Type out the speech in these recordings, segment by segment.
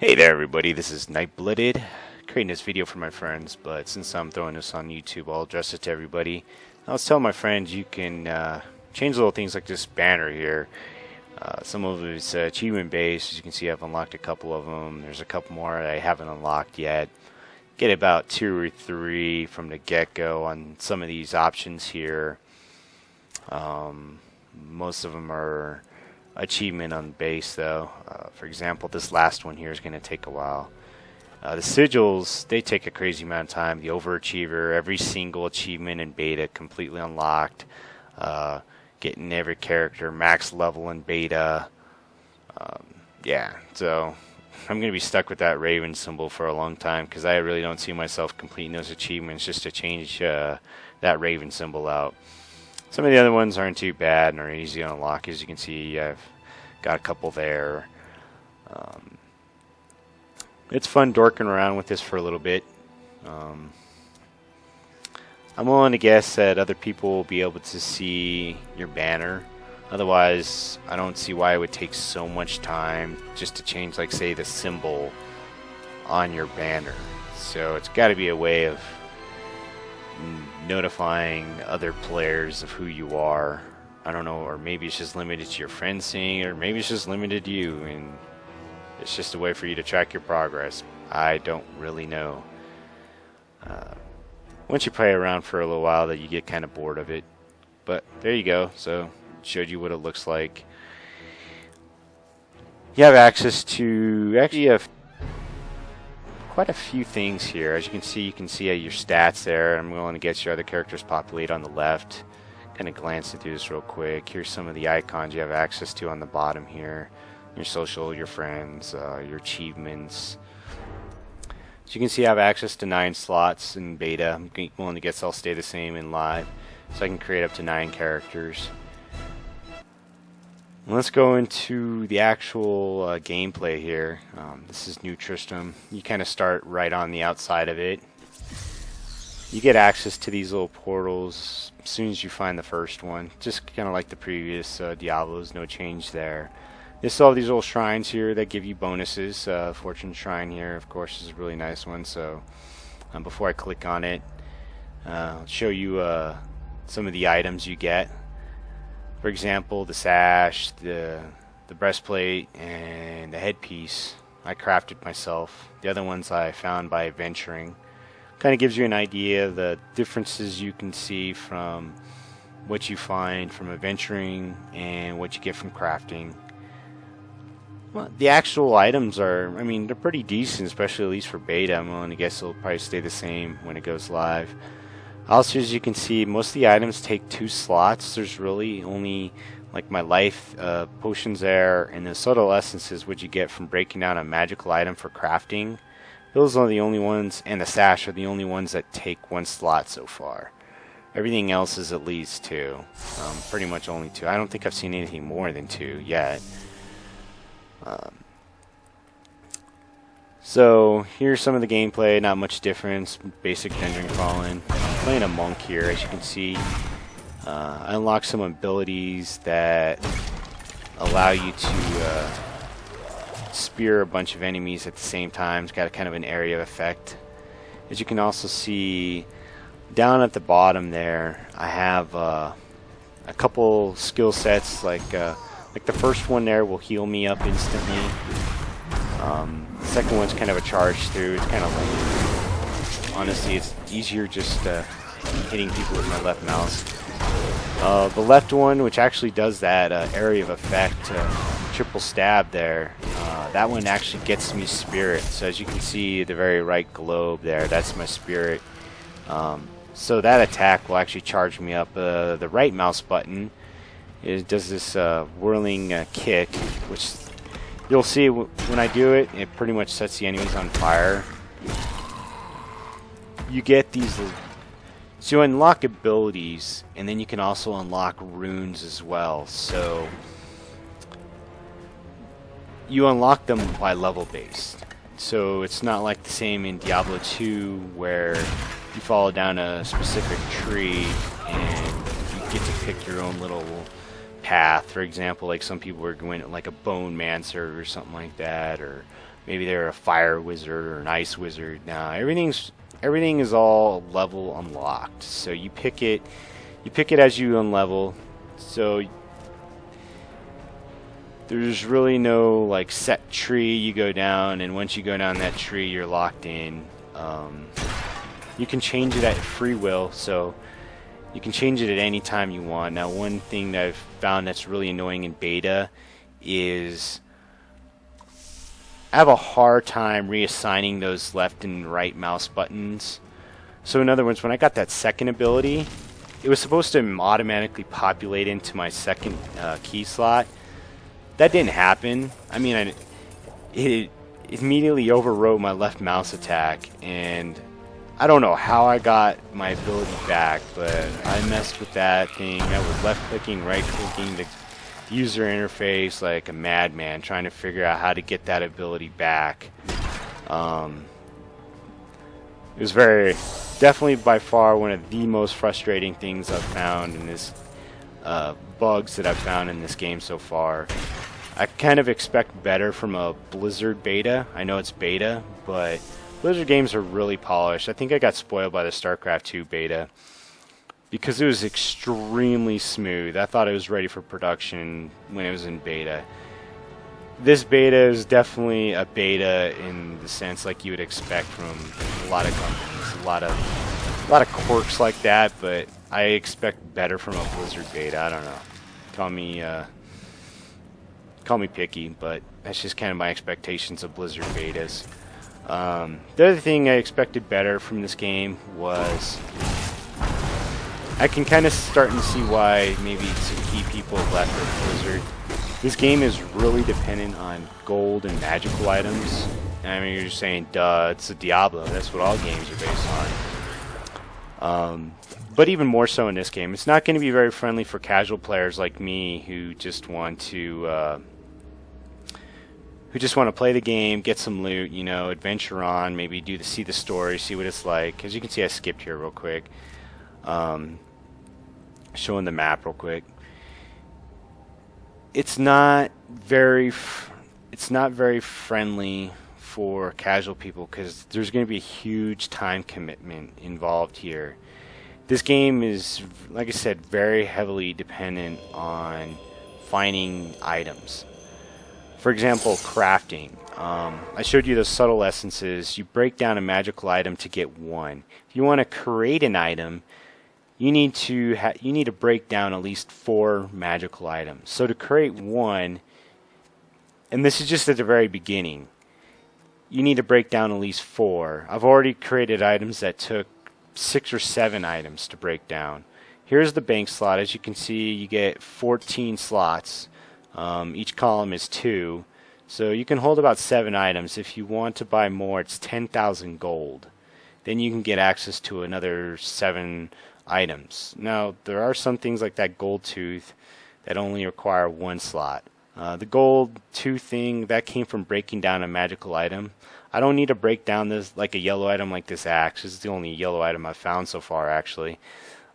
Hey there everybody, this is Nightblooded, creating this video for my friends, but since I'm throwing this on YouTube, I'll address it to everybody. I was telling my friends you can change little things like this banner here. Some of it is achievement based. As you can see, I've unlocked a couple of them. There's a couple more I haven't unlocked yet. Get about 2 or 3 from the get-go on some of these options here. Most of them are achievement on base though. For example, this last one here is going to take a while. The sigils, they take a crazy amount of time. The overachiever, every single achievement in beta completely unlocked. Getting every character max level in beta. Yeah, so I'm going to be stuck with that Raven symbol for a long time because I really don't see myself completing those achievements just to change that Raven symbol out. Some of the other ones aren't too bad and are easy to unlock. As you can see, I've got a couple there. It's fun dorking around with this for a little bit. I'm willing to guess that other people will be able to see your banner. Otherwise, I don't see why it would take so much time just to change, like, say, the symbol on your banner. So it's got to be a way of notifying other players of who you are. I don't know, or maybe it's just limited to your friends seeing it, or maybe it's just limited to you and it's just a way for you to track your progress. I don't really know. Once you play around for a little while, that you get kind of bored of it. But there you go. So showed you what it looks like. You have access to actually quite a few things here. As you can see your stats there. I'm willing to get your other characters populate on the left. Kind of glancing through this real quick. Here's some of the icons you have access to on the bottom here. Your social, your friends, your achievements. As you can see, I have access to 9 slots in beta. I'm willing to guess I'll stay the same in live. So I can create up to 9 characters. Let's go into the actual gameplay here. This is New Tristram. You kind of start right on the outside of it. You get access to these little portals as soon as you find the first one. Just kind of like the previous Diablos, no change there. There's all these little shrines here that give you bonuses. Fortune Shrine here, of course, is a really nice one. So before I click on it, I'll show you some of the items you get. For example, the sash, the breastplate, and the headpiece I crafted myself. The other ones I found by adventuring. Kind of gives you an idea of the differences you can see from what you find from adventuring and what you get from crafting. Well, the actual items are, I mean, they're pretty decent, especially at least for beta. I'm willing to guess it'll probably stay the same when it goes live. Also, as you can see, most of the items take 2 slots. There's really only, like, my life potions there, and the subtle essences which you get from breaking down a magical item for crafting. Those are the only ones, and the sash are the only ones that take 1 slot so far. Everything else is at least 2. Pretty much only 2. I don't think I've seen anything more than 2 yet. So here's some of the gameplay. Not much difference. Basic dungeon crawling. I'm playing a monk here, as you can see. I unlocked some abilities that allow you to spear a bunch of enemies at the same time. It's got a kind of an area of effect. As you can also see down at the bottom there, I have a couple skill sets. Like the first one there will heal me up instantly. The second one's kind of a charge through. It's kind of like, honestly, it's easier just hitting people with my left mouse. The left one, which actually does that area of effect, triple stab there, that one actually gets me spirit. So as you can see, the very right globe there, that's my spirit. So that attack will actually charge me up. The right mouse button, it does this whirling kick, which you'll see when I do it. It pretty much sets the enemies on fire. You get these, so you unlock abilities, and then you can also unlock runes as well. So you unlock them by level based. So it's not like the same in Diablo 2 where you follow down a specific tree and you get to pick your own little path. For example, like some people are going like a bone mancer or something like that, or maybe they're a fire wizard or an ice wizard. Now everything is all level unlocked. So you pick it as you unlevel. So there's really no like set tree you go down, and once you go down that tree, you're locked in. You can change it at free will, so you can change it at any time you want. Now, one thing that I've found that's really annoying in beta is I have a hard time reassigning those left and right mouse buttons. So in other words, when I got that second ability, it was supposed to automatically populate into my second key slot. That didn't happen. I mean, it immediately overrode my left mouse attack, and I don't know how I got my ability back, but I messed with that thing. I was left clicking, right clicking the user interface like a madman, trying to figure out how to get that ability back. It was definitely by far one of the most frustrating things I've found in this bugs that I've found in this game so far. I kind of expect better from a Blizzard beta. I know it's beta, but Blizzard games are really polished. I think I got spoiled by the StarCraft 2 beta because it was extremely smooth. I thought it was ready for production when it was in beta. This beta is definitely a beta in the sense like you would expect from a lot of companies. A lot of quirks like that, but I expect better from a Blizzard beta. I don't know. Call me picky, but that's just kind of my expectations of Blizzard betas. The other thing I expected better from this game was I can kind of start to see why maybe some key people left with Blizzard. This game is really dependent on gold and magical items. I mean, you're just saying, duh, it's a Diablo. That's what all games are based on. But even more so in this game, it's not going to be very friendly for casual players like me who just want to play the game, get some loot, you know, adventure on, maybe see the story, see what it's like. As you can see, I skipped here real quick. Showing the map real quick. It's not very friendly for casual people because there's going to be a huge time commitment involved here. This game is, like I said, very heavily dependent on finding items. For example, crafting. I showed you the subtle essences. You break down a magical item to get one. If you want to create an item, you need to break down at least 4 magical items. So to create one, and this is just at the very beginning, you need to break down at least 4. I've already created items that took 6 or 7 items to break down. Here's the bank slot. As you can see, you get 14 slots. Each column is 2. So you can hold about 7 items. If you want to buy more, it's 10,000 gold. Then you can get access to another 7 items. Now, there are some things like that gold tooth that only require 1 slot. The gold tooth thing, that came from breaking down a magical item. I don't need to break down this like a yellow item like this axe. This is the only yellow item I've found so far, actually.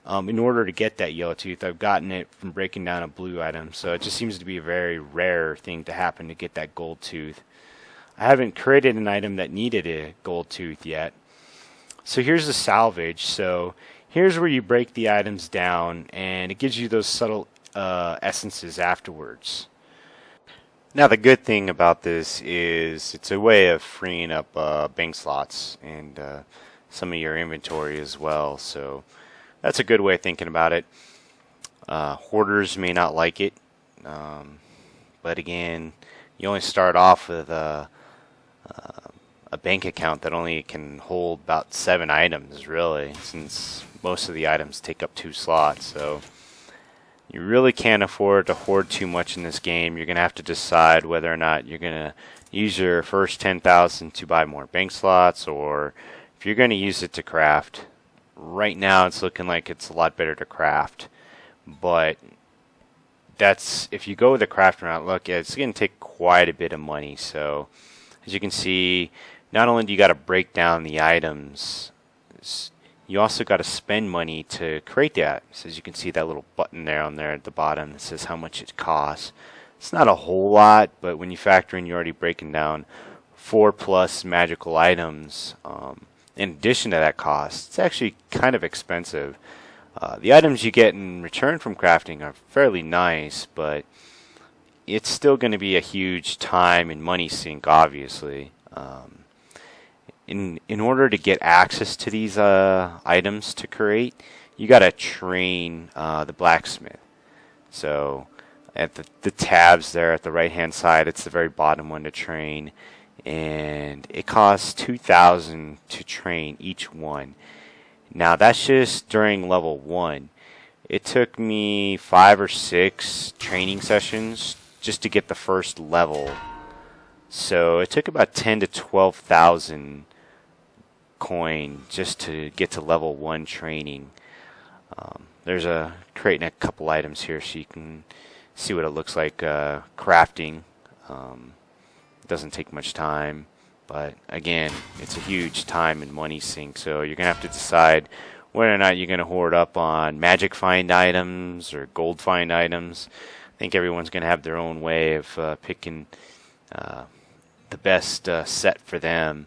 In order to get that yellow tooth, I've gotten it from breaking down a blue item. So it just seems to be a very rare thing to happen to get that gold tooth. I haven't created an item that needed a gold tooth yet. So here's the salvage. So here's where you break the items down, and it gives you those subtle essences afterwards. Now the good thing about this is it's a way of freeing up bank slots and some of your inventory as well. So that's a good way of thinking about it. Hoarders may not like it, but again, you only start off with a bank account that only can hold about 7 items, really, since most of the items take up 2 slots. So you really can't afford to hoard too much in this game. You're going to have to decide whether or not you're going to use your first 10,000 to buy more bank slots, or if you're going to use it to craft. Right now it's looking like it's a lot better to craft, but that's if you go the craft route. Look, it's going to take quite a bit of money. So as you can see, not only do you got to break down the items, you also got to spend money to create the items. As you can see, that little button there at the bottom that says how much it costs. It's not a whole lot, but when you factor in you're already breaking down 4+ magical items. In addition to that cost, it's actually kind of expensive. The items you get in return from crafting are fairly nice, but it's still going to be a huge time and money sink, obviously. In order to get access to these items to create, you got to train the blacksmith. So at the tabs there at the right hand side, it's the very bottom one to train, and it costs 2,000 to train each one. Now that's just during level 1. It took me 5 or 6 training sessions just to get the first level. So it took about 10 to 12,000 coin just to get to level 1 training. There's a creating a couple items here so you can see what it looks like crafting. Doesn't take much time, but again, it's a huge time and money sink, so you're gonna have to decide whether or not you're gonna hoard up on magic find items or gold find items. I think everyone's gonna have their own way of picking the best set for them.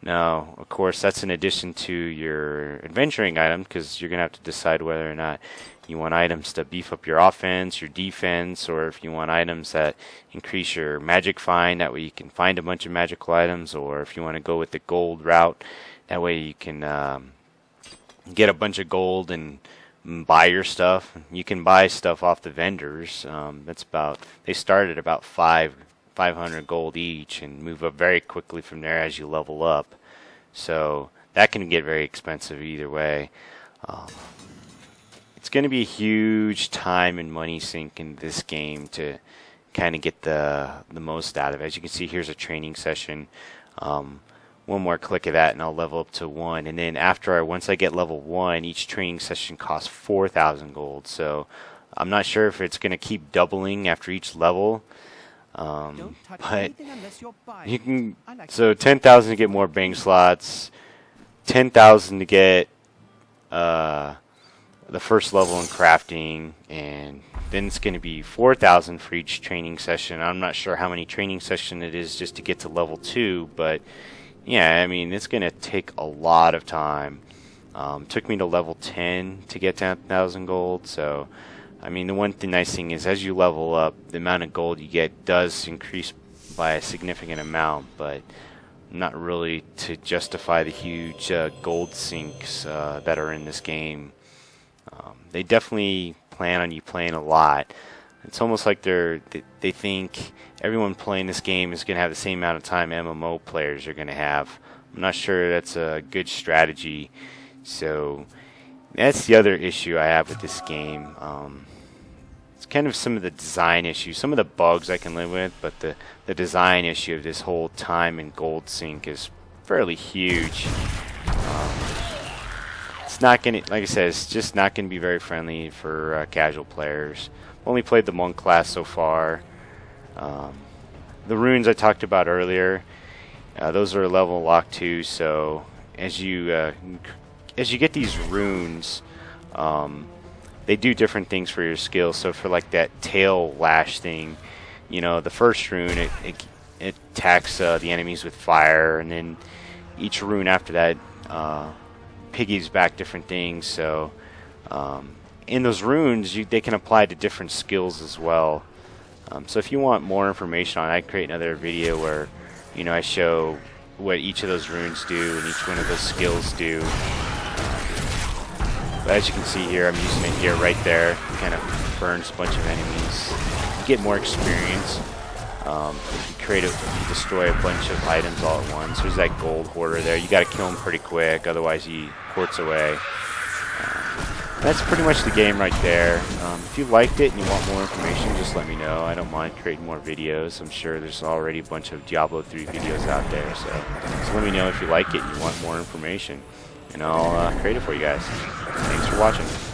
Now, of course, that's in addition to your adventuring item, because you're gonna have to decide whether or not you want items to beef up your offense, your defense, or if you want items that increase your magic find, that way you can find a bunch of magical items, or if you want to go with the gold route, that way you can get a bunch of gold and buy your stuff. You can buy stuff off the vendors. They start at about 500 gold each and move up very quickly from there as you level up. So that can get very expensive either way. It's going to be a huge time and money sink in this game to kind of get the most out of it. As you can see, here's a training session. One more click of that and I'll level up to 1. And then once I get level 1, each training session costs 4,000 gold. So I'm not sure if it's going to keep doubling after each level. But you can, so 10,000 to get more bang slots, 10,000 to get the first level in crafting, and then it's going to be 4,000 for each training session. I'm not sure how many training session it is just to get to level 2, but yeah, I mean, it's going to take a lot of time. Took me to level 10 to get 10,000 gold, so I mean, the nice thing is as you level up, the amount of gold you get does increase by a significant amount, but not really to justify the huge gold sinks that are in this game. They definitely plan on you playing a lot. It's almost like they think everyone playing this game is going to have the same amount of time MMO players are going to have. I'm not sure that's a good strategy. So that's the other issue I have with this game. It's kind of some of the design issues. Some of the bugs I can live with, but the design issue of this whole time and gold sink is fairly huge. It's not going to, like I said, it's just not going to be very friendly for casual players. Only played the monk class so far. The runes I talked about earlier, those are level locked too. So as you get these runes, they do different things for your skills. So for like that tail lash thing, you know, the first rune it attacks the enemies with fire, and then each rune after that piggies back different things. So in those runes, they can apply to different skills as well. So if you want more information on it, I create another video where, you know, I show what each of those runes do and each one of those skills do. But as you can see here, I'm using it here right there. It kind of burns a bunch of enemies. You get more experience. You destroy a bunch of items all at once. There's that gold hoarder there. You got to kill him pretty quick, otherwise he quartz away. That's pretty much the game right there. If you liked it and you want more information, just let me know. I don't mind creating more videos. I'm sure there's already a bunch of Diablo 3 videos out there, so let me know if you like it and you want more information, and I'll create it for you guys. Thanks for watching.